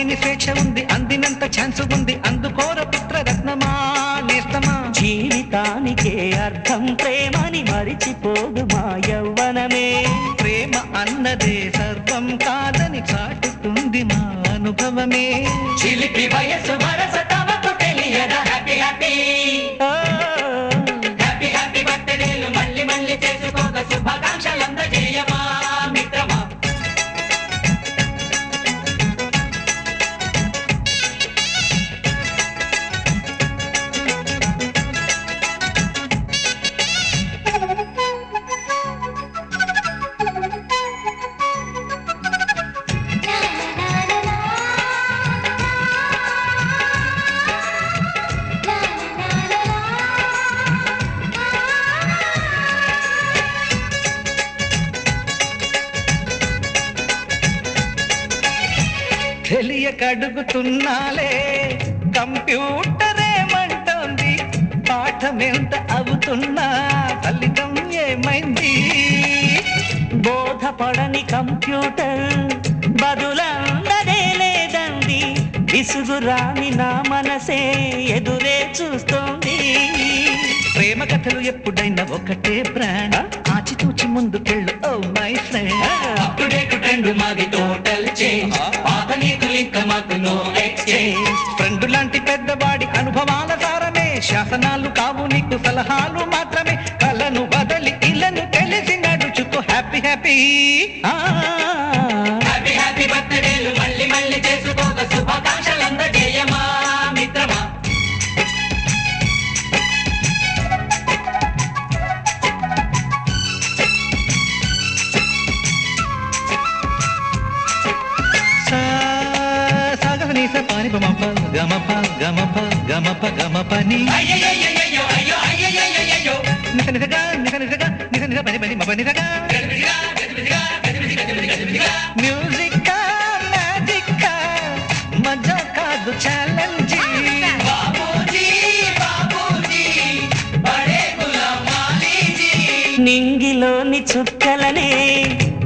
ఆపలేని స్వేచ్ఛ ఉంది, అందినంత ఛాన్స్ ఉంది, అందుకోర పుత్రరత్నమా నేస్తమా. జీవితానికే అర్థం ప్రేమని మరిచిపోదు మా యవ్వనమే. ప్రేమ అన్నదే సర్వం కాదని చాటుతుంది మా అనుభవమే. చిలిపి వయసు వరస తమకు తెలియదా హ్యాపీ హ్యాపీ హ్యాపీ హ్యాపీ బర్త్డేలు మళ్ళీ మళ్ళీ చేసుకోక శుభాకాంక్షలందజేయమా మిత్రమా. తెలియకడుగుతున్నాలే కంప్యూటర్ ఏమంటోంది, పాఠమెంత అవుతున్నా ఫలితం ఏమైంది. బోధపడని కంప్యూటర్ బదులందదే లేదండి, విసుగురాని నా మనసే ఎదురే చూస్తోంది. ప్రేమ కథలు ఎప్పుడైనా ఒకటే బ్రాండ్, ఆచితూచి ముందుకెళ్ళు oh my friend. Up to date trend మాది టోటల్ చేంజ్, పాత నీతులు ఇంకా మాకు నో ఎక్స్చేంజ్. ఫ్రెండ్ లాంటి పెద్దవాడి అనుభవాల సారమే, శాసనాలు కావు నీకు సలహాలు మాత్రమే. కలను బదలి ఇలను తెలిసి నడుచుకో హ్యాపీ హ్యాపీ హ్యాపీ హ్యాపీ బర్త్డేలు మళ్ళీ మళ్ళీ చేసుకోక శుభాకాంక్షలందజేయమా మిత్రమా. సాగనీస పాని బమప గమప గమప గమప గమపని నిస నిసగా నిస నిసగా నిస నిస పని పని మప నిసగా. మ్యూజిక్ మ్యాజిక్ మజా కాదు ఛాలెంజ్. నింగిలోని చుక్కలనే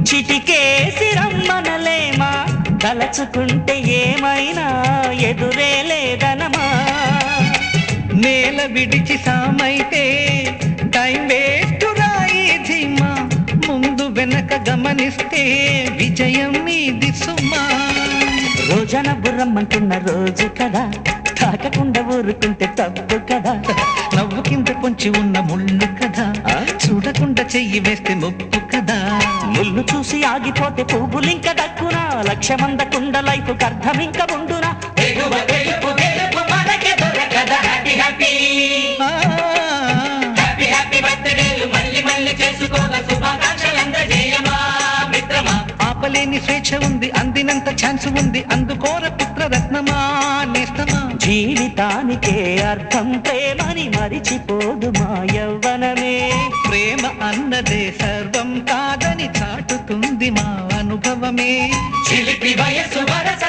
చిటికేసి రమ్మనలేమా, తలచుకుంటే ఏమైనా ఎదురే లేదనమా. నేల విడిచి సామైతే టైం వేస్ట్ రాయి ధీమా, ముందు వెనక గమనిస్తే విజయం మీది సుమా. రోజన బుర్రమ్మంటున్న రోజు కదా, తాకకుండా ఊరుకుంటే తప్పు కదా. నవ్వు కింద పొంచి ఉన్న ముళ్ళు కదా, చూడకుండా చెయ్యి వేస్తే ముప్పు కదా. ముళ్ళు చూసి ఆగిపోతే పువ్వులింక దక్కునా, లక్ష్యమందకుండా లైఫ్ అర్థం ఇంక ఉండునా. ఆపలేని స్వేచ్ఛ ఉంది, అందినంత ఛాన్స్ ఉంది, అందుకోర పుత్రరత్నమా నేస్తమా. జీవితానికే అర్థం ప్రేమని మరిచిపోదు మా యవ్వనమే. ప్రేమ అన్నదే సర్వం కాదని చాటుతుంది మా అనుభవమే. చిలిపి వయసు వరస